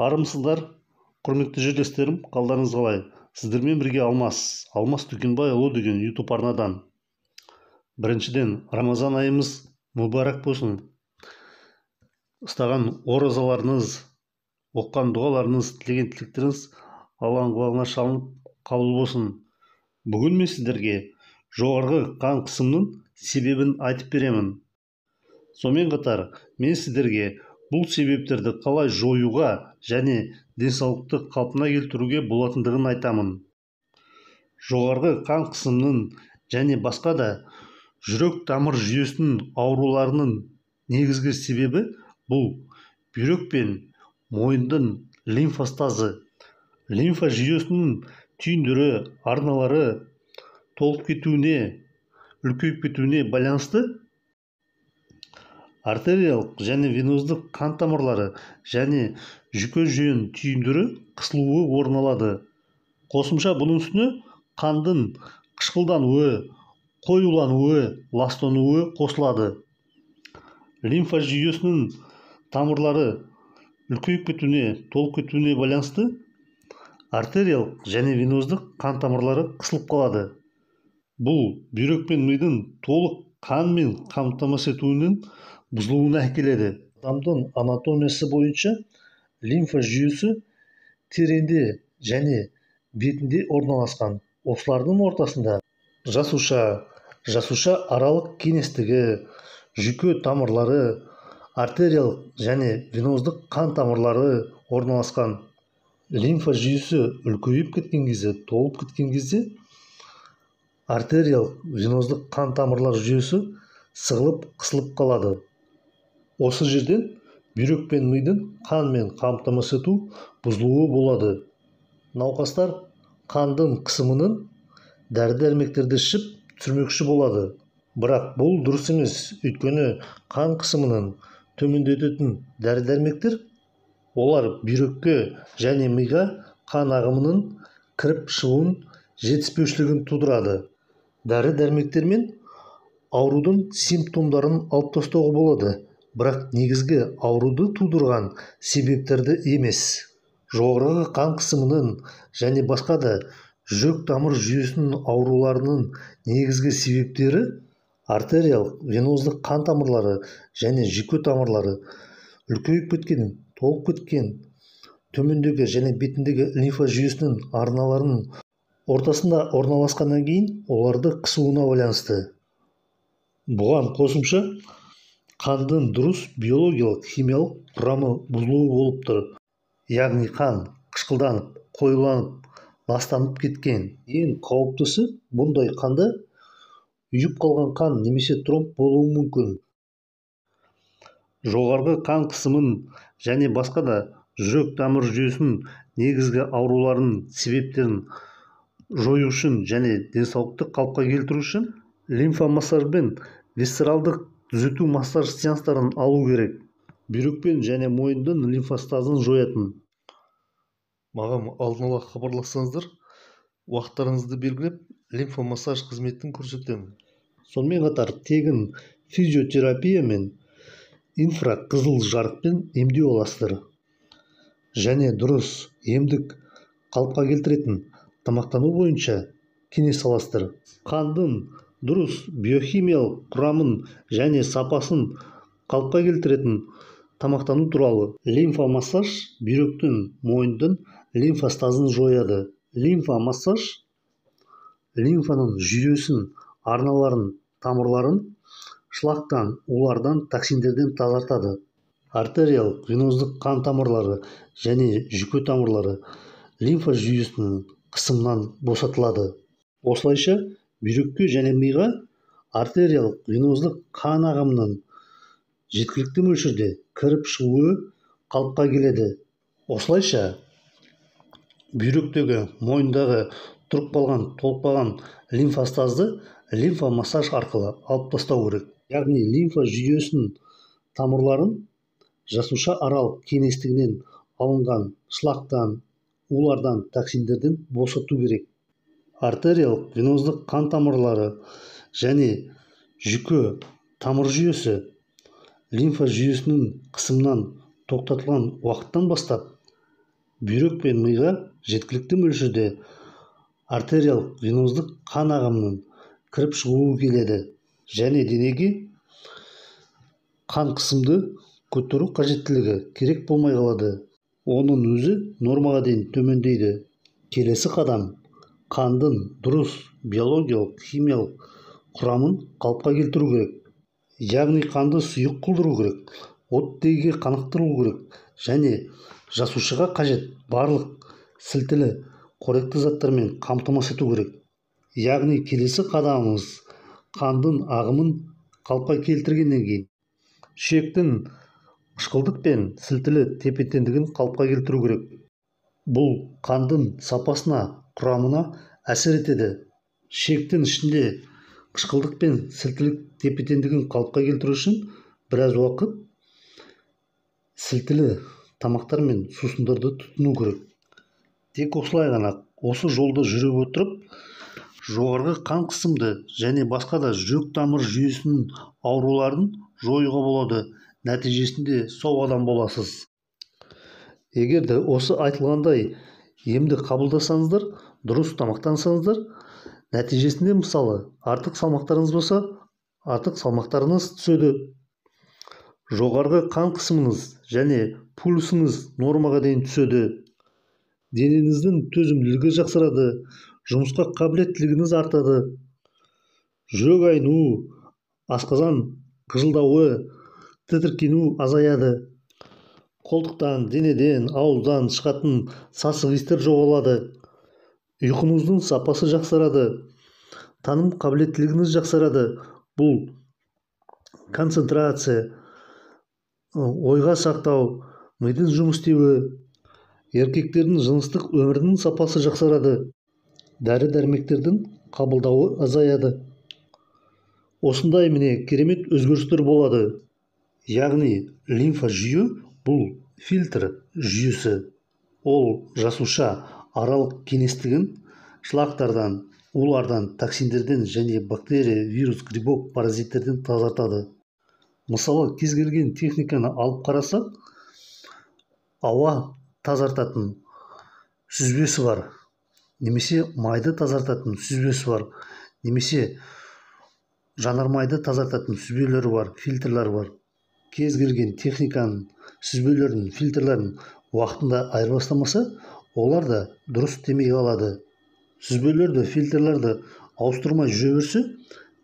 Армысыздар, құрметті жерлестерім, қалдарыңыз қалай? Сіздермен бірге Алмас Дүкенбайұлы деген YouTube арнадан. Біріншіден, Рамазан айымыз мүбәрак болсын. Ұстаған оразаларыңыз, оққан дұғаларыңыз, тілеген тілектеріңіз Алланың құлағына шалынып қабыл болсын. Бүгін мен сіздерге жоғарғы қан қысымының себебін айтып беремін. Сонымен қатар мен сіздерге бұл себептерді қалай жоюға және денсаулықты қалпына келтіруге болатындығын айтамын. Жоғарғы қан қысымының және басқа да жүрек тамыр жүйесінің ауруларының негізгі себебі бұл бүйрек пен мойындың лимфостазы. Лимфа жүйесінің түйіндері, арналары толып кетуіне, үлкейіп кетуіне байланысты артериялық және веноздық қан тамырлары және жүйке жүйенің түйіндері қысылуы орын алады. Қосымша бұның үстіне қандың қышқылдануы, қоюлануы, ластануы қосылады. Лимфа жүйесінің тамырлары үлкейіп кетуіне, толып кетуіне байланысты артериялық және веноздық қан тамырлары қысылып қалады. Бұл бүйрек пен мидың толық қанмен қамтамасыз етуінің бұзылуына әкеледі. Адамдың анатомиясы бойынша лимфа жүйесі тереңде және бетінде орналасқан. Осылардың ортасында жасуша аралық кеңістігі, жүйке тамырлары, артериялық және веноздық қан тамырлары орналасқан. Лимфа жүйесі үлкейіп кеткен кезде, толып кеткен кезде артериялық, веноздық қан тамырлар жүйесі сығылып, қысылып қалады. Осы жерден бүйрек пен мидың қанмен қамтамасыз ету бұзылуы болады. Науқастар қандың қысымының дәрі-дәрмектерді ішіп түсірмекші болады. Бірақ бұл дұрыс емес, өйткені қан қысымының төмендететін дәрі-дәрмектер олар бүйрекке және миға қан ағымының кіріп шығуын жетіспеушілігін тудырады. Дәрі-дәрмектермен аурудың симптомдарын алып тастауға болады, бірақ негізгі ауруды тудырған себептерді емес. Жоғарғы қан қысымының және басқа да жүрек тамыр жүйесінің ауруларының негізгі себептері артериялық, веноздық қан тамырлары және жүйке тамырлары үлкейіп кеткен, толып кеткен, төмендегі және бетіндегі лимфа жүйесінің арналарының ортасында орналасқаннан кейін оларды қысуына байланысты. Бұған қосымша қандың дұрыс биологиялық химиялық құрамы бұзылуы болып тұр. Яғни қан қышқылданып, қоюланып, ластанып кеткен. Ең қауіптісі бұндай қанда үйіп қалған қан немесе тромб болуы мүмкін. Жоғарғы қан қысымын және басқа да жүрек тамыр жүйесінің негізгі ауруларының себептерін жою үшін және денсаулықты қалыпқа келтіру үшін лимфа массаж бен висцералдық түзету массаж сеанстарын алу керек. Бүйрекпен және мойындың лимфостазын жоятын. Маған алдын ала хабарлассаңыздар, уақыттарыңызды белгілеп, лимфа массаж қызметін көрсетемін. Сонымен қатар тегін физиотерапия мен инфрақызыл жарықпен емдеу аласыздар. Және дұрыс емдік қалыпқа келтіретін тамақтану бойынша кеңес аласыздар. Қандың дұрыс биохимиялық құрамын және сапасын қалыпқа келтіретін тамақтану туралы. Лимфа массаж бүйректің, мойындың лимфостазын жояды. Лимфа массаж лимфаның жүйесін, арналарын, тамырларын шлактан, улардан, токсиндерден тазартады. Артериялық, веноздық қан тамырлары және жүйке тамырлары лимфа жүйесінің қысымынан босатылады. Осылайша бүйрекке және миға артериялық, веноздық қан ағымының жеткілікті мөлшерде кіріп шығуы қалыпқа келеді. Осылайша бүйректегі, мойындағы тұрып қалған, толып қалған лимфостазды лимфа массаж арқылы алып тастау керек. Яғни лимфа жүйесінің тамырларын жасуша аралық кеңістігінен алынған шлактан, улардан, токсиндерден босату керек. Артериялық, веноздық қан тамырлары және жүйке тамыр жүйесі лимфа жүйесінің қысымынан тоқтатылған уақыттан бастап бүйрек пен миға жеткілікті мөлшерде артериялық веноздық қан ағымының кіріп шығуы келеді және денеге қан қысымды көтеру қажеттілігі керек болмай қалады. Оның өзі нормаға дейін төмендейді. Келесі қадам қандың дұрыс биологиялық, химиялық құрамын қалыпқа келтіру керек. Яғни қанды сұйық қылдыру керек, оттегіге қанықтыру керек және жасушаға қажет барлық сілтілі қоректі заттармен қамтамасыз ету керек. Яғни келесі қадамымыз қандың ағымын қалыпқа келтіргеннен кейін ішектің қышқылдық пен сілтілі тепе-теңдігін қалыпқа келтіру керек. Бұл қандың сапасына, құрамына әсер етеді. Ішектің ішінде қышқылдық пен сілтілік тепе-теңдігін қалыпқа келтіру үшін біраз уақыт сілтілі тамақтар мен сусындарды тұтыну керек. Тек осылай ғана осы жолды жүріп отырып, жоғарғы қан қысымды және басқа да жүрек тамыр жүйесінің ауруларын жоюға болады. Нәтижесінде сау адам боласыз. Егер де осы айтылғандай емді қабылдасаңыздар, дұрыс тамақтансаңыздар, нәтижесінде мысалы артық салмақтарыңыз болса, артық салмақтарыңыз түседі. Жоғарғы қан қысымыңыз және пульсыңыз нормаға дейін түседі. Денеңіздің төзімділігі жақсарады, жұмысқа қабілеттілігіңіз артады. Жүрек айнуы, асқазан қыжылдауы, тітіркену азаяды. Қолтықтан, денеден, ауыздан шығатын сасық иістер жоғалады. Ұйқыңыздың сапасы жақсарады. Таным қабілеттілігіңіз жақсарады. Бұл концентрация, ойға сақтау, мидың жұмыс істеуі, еркектердің жыныстық өмірінің сапасы жақсарады. Дәрі-дәрмектердің қабылдауы азаяды. Осындай міне керемет өзгерістер болады. Яғни лимфа жүйе бұл фильтр жүйесі. Ол жасуша аралық кеңістігін шлактардан, улардан, токсиндерден және бактерия, вирус, грибок, паразиттерден тазартады. Мысалы, кез келген техниканы алып қарасақ, ауа тазартатын сүзбесі бар, немесе майды тазартатын сүзбесі бар, немесе жанармайды тазартатын сүзбелері бар, фильтрлері бар. Кез келген техниканың сүзбелерін, фильтрлерін уақытында айырбастамаса, олар да дұрыс істемей қалады. Сүзбелерді, фильтрлерді ауыстырмай жүре берсе,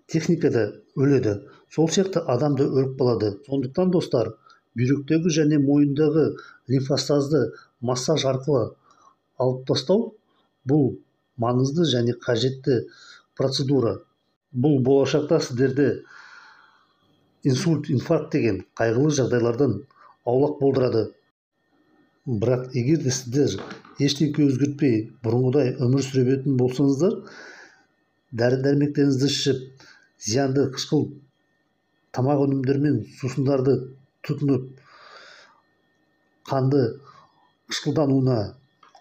техникада өледі. Сол сияқты адам да өліп қалады. Сондықтан достар, бүйректегі және мойындағы лимфостазды массаж арқылы алып тастау бұл маңызды және қажетті процедура. Бұл болашақта сіздерді инсульт, инфаркт деген қайғылы жағдайлардан аулақ болдырады. Бірақ егер де сіздер ештеңе өзгертпей бұрынғыдай өмір сүре беретін болсаңыздар, дәрі-дәрмектеріңізді ішіп, зиянды қышқыл тамақ өнімдері мен сусындарды тұтынып, қанды қышқылдануына,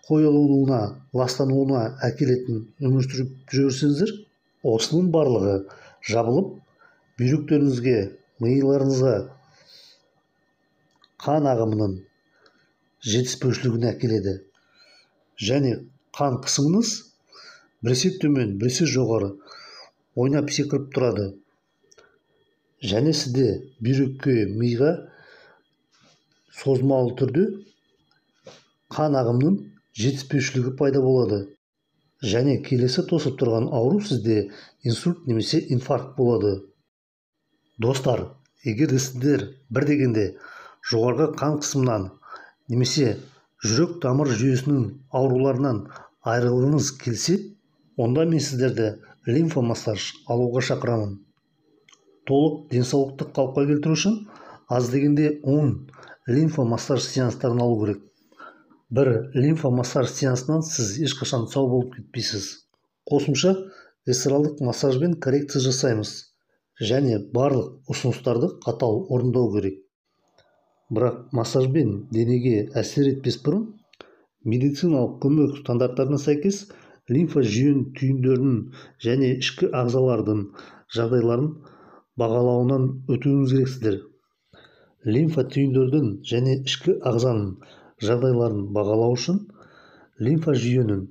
қоюлануына, ластануына әкелетін өмір сүріп жүре берсеңіздер, осының барлығы жабылып, бүйректеріңізге, миыларыңызға қан ағымының жетіспеушілігіне әкеледі. Және қан қысымыңыз біресе төмен, біресе жоғары ойнап секіріп тұрады. Және сізде бүйрекке, миға созылмалы түрде қан ағымының жетіспеушілігі пайда болады. Және келесі тосып тұрған ауру сізде инсульт немесе инфаркт болады. Достар, егер де сіздер бір дегенде жоғарғы қан қысымынан немесе жүрек тамыр жүйесінің ауруларынан айырылғыңыз келсе, онда мен сіздерді лимфомассаж алуға шақырамын. Толық денсаулықты қалыпқа келтіру үшін аз дегенде 10 лимфомассаж сеанстарын алу керек. Бір лимфомассаж сеансынан сіз ешқашан сау болып кетпейсіз. Қосымша эстералдық массажбен коррекция жасаймыз. Және барлық ұсыныстарды қатал орындау керек. Бірақ массажбен денеге әсер етпес бұрын, медициналық көмек стандарттарына сәйкес лимфа жүйенің түйіндерінің және ішкі ағзалардың жағдайларын бағалауынан өтуіңіз керексіздер. Лимфа түйіндердің және ішкі ағзаның жағдайларын бағалау үшін лимфа жүйенің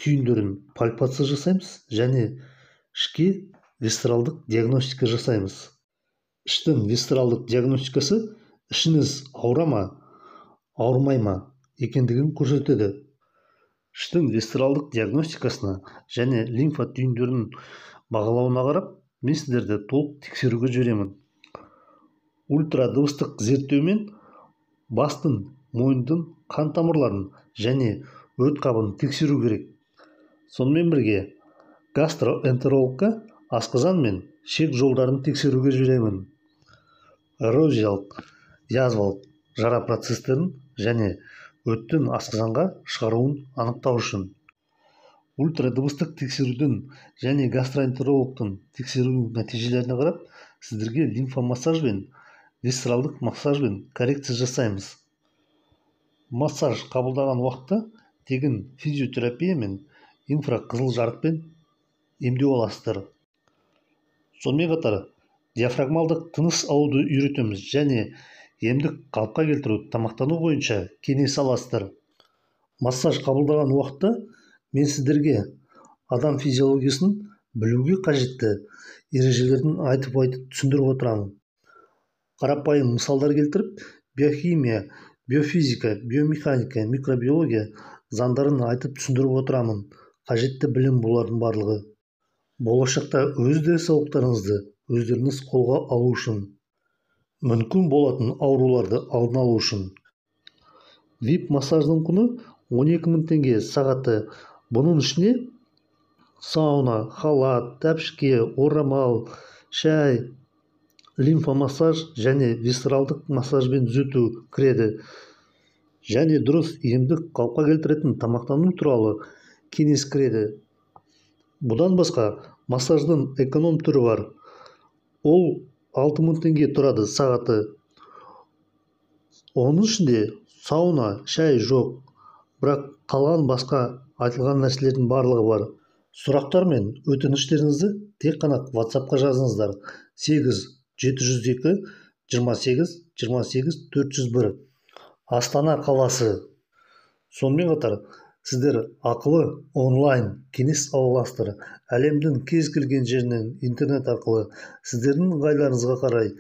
түйіндерін пальпация жасаймыз және ішке висцералдық диагностика жасаймыз. Іштің висцералдық диагностикасы ішіңіз ауыра ма, ауырмай ма екендігін көрсетеді. Іштің висцералдық диагностикасына және лимфа түйіндерінің бағалауына қарап, мен сіздерді толық тексеруге жіберемін. Ультрадыбыстық зерттеумен бастың, мойындың қан тамырларын және өт қабын тексеру керек. Сонымен бірге гастроэнтерологқа асқазан мен шек жолдарын тексеруге жіберемін. Эрозиялық, язвалық жара процестерін және өттің асқазанға шығаруын анықтау үшін. Ультрадыбыстық тексерудің және гастроэнтерологтың тексеру нәтижелеріне қарап, сіздерге лимфомассаж бен висцералдық массаж бен коррекция жасаймыз. Массаж қабылдаған уақытта тегін физиотерапия мен инфрақызыл жарықпен емдеу аласыздар. Сонымен қатар диафрагмалдық тыныс алуды үйретеміз және емдік қалыпқа келтіру тамақтану бойынша кеңес аласыздар. Массаж қабылдаған уақытта мен сіздерге адам физиологиясын білуге қажетті ережелерін айтып түсіндіріп отырамын. Қарапайым мысалдар келтіріп, биохимия, биофизика, биомеханика, микробиология заңдарын айтып түсіндіріп отырамын. Қажетті білім бұлардың барлығы. Болашақта өз денсаулықтарыңызды өздеріңіз қолға алу үшін, мүмкін болатын ауруларды алдын алу үшін. VIP массаждың құны 12 000 теңге сағаты. Бұның ішіне сауна, халат, тәпішке, орамал, шай, лимфомассаж және висцералдық массажбен түзету кіреді. Және дұрыс емдік қалыпқа келтіретін тамақтану туралы кеңес кіреді. Бұдан басқа массаждың эконом түрі бар. Ол 6 000 теңге тұрады сағаты. Оның ішінде сауна, шай жоқ, бірақ қалған басқа айтылған нәрселердің барлығы бар. Сұрақтар мен өтініштеріңізді тек қана WhatsApp-қа жазыңыздар. 8 702 28 28 401 Астана қаласы. Сонымен қатар сіздер ақылы онлайн кеңес ала аласыздар. Әлемдің кез келген жерінен интернет арқылы сіздердің ыңғайларыңызға қарай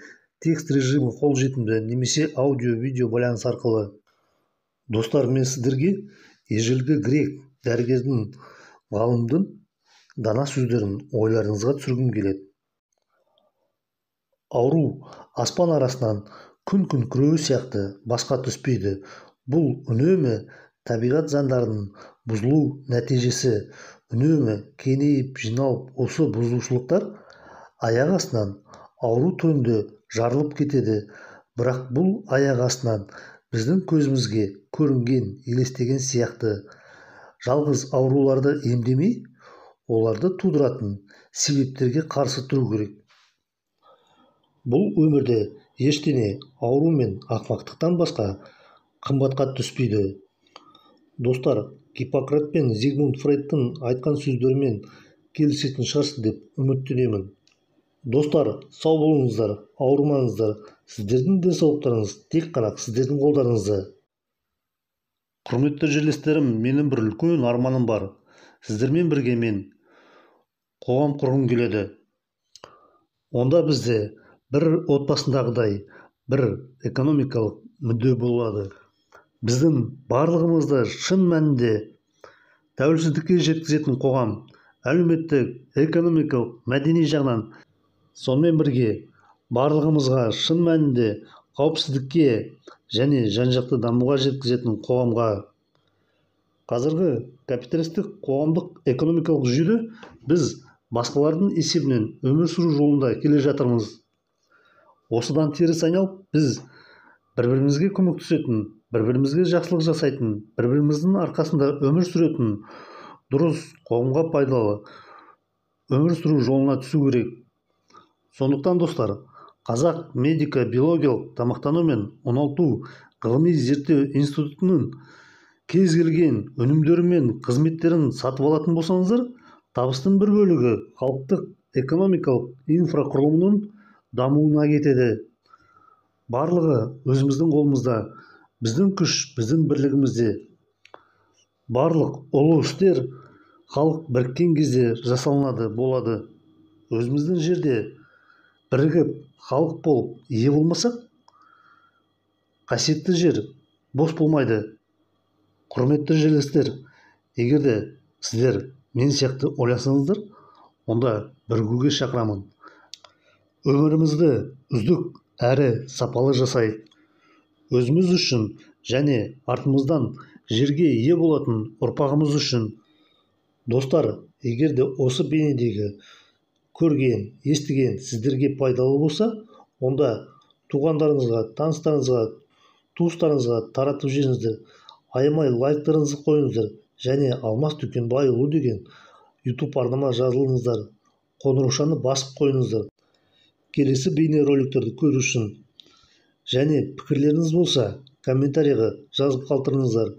текст режимі қолжетімді немесе аудио-видео байланыс арқылы. Достар, мен сіздерге ежелгі грек дәрігердің, ғалымдың дана сөздерін ойларыңызға түсіргім келеді. Ауру аспан арасынан күн күреуі сияқты басқа түспейді. Бұл үнемі табиғат заңдарының бұзылу нәтижесі. Үнемі кеңейіп жиналып, осы бұзушылықтар аяқ астынан ауру түрінде жарылып кетеді. Бірақ бұл аяқ астынан біздің көзімізге көрінген, елестеген сияқты. Жалғыз ауруларды емдемей, оларды тудыратын себептерге қарсы тұру керек. Бұл өмірде ештеңе ауру мен ақымақтықтан басқа қымбатқа түспейді. Достар, Гиппократ пен Зигмунд Фрейдтің айтқан сөздерімен келісетін шығарсыз деп үміттенемін. Достар, сау болыңыздар, ауырмаңыздар. Сіздердің денсаулықтарыңыз тек қана сіздердің қолдарыңызда. Құрметті жерлестерім, менің бір үлкен арманым бар. Сіздермен бірге мен қоғам құрғым келеді. Онда бізде бір отбасындағыдай бір экономикалық мүдде болады. Біздің барлығымызды шын мәнінде тәуелсіздікке жеткізетін қоғам, әлеуметтік, экономикалық, мәдени жағынан, сонымен бірге барлығымызға шын мәнінде қауіпсіздікке және жан-жақты дамуға жеткізетін қоғамға. Қазіргі капиталистік қоғамдық экономикалық жүйеде біз басқалардың есебінен өмір сүру жолында келе жатырмыз. Осыдан теріс айналып, біз бір-бірімізге көмектесетін, бір-бірімізге жақсылық жасайтын, бір-біріміздің арқасында өмір сүретін, дұрыс, қоғамға пайдалы өмір сүру жолына түсу керек. Сондықтан достар, Қазақ медико-биологиялық тамақтану мен оңалту ғылыми зерттеу институтының кез келген өнімдері мен қызметтерін сатып алатын болсаңыздар, табыстың бір бөлігі халықтық экономикалық инфрақұрылымының дамуына кетеді. Барлығы өзіміздің қолымызда. Біздің күш біздің бірлігімізде. Барлық ұлы істер халық біріккен кезде жасалынады болады. Өзіміздің жерде бірігіп халық болып ие болмасақ, қасиетті жер бос болмайды. Құрметті жерлестер, егер де сіздер мен сияқты ойласаңыздар, онда бірігуге шақырамын. Өмірімізді үздік әрі сапалы жасайық. Өзіміз үшін және артымыздан жерге ие болатын ұрпағымыз үшін. Достар, егер де осы бейнедегі көрген, естіген сіздерге пайдалы болса, онда туғандарыңызға, таныстарыңызға, туыстарыңызға таратып жіберіңіздер. Аямай лайктарыңызды қойыңыздар және Алмас Дүкенбайұлы деген YouTube арнама жазылыңыздар. Қоңыраушаны басып қойыңыздар. Келесі бейнероликтерді көру үшін. Және пікірлеріңіз болса, комментарийға жазып қалдырыңыздар.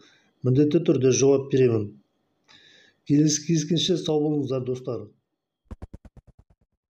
Міндетті түрде жауап беремін. Келесі кездескенше сау болыңыздар, достар.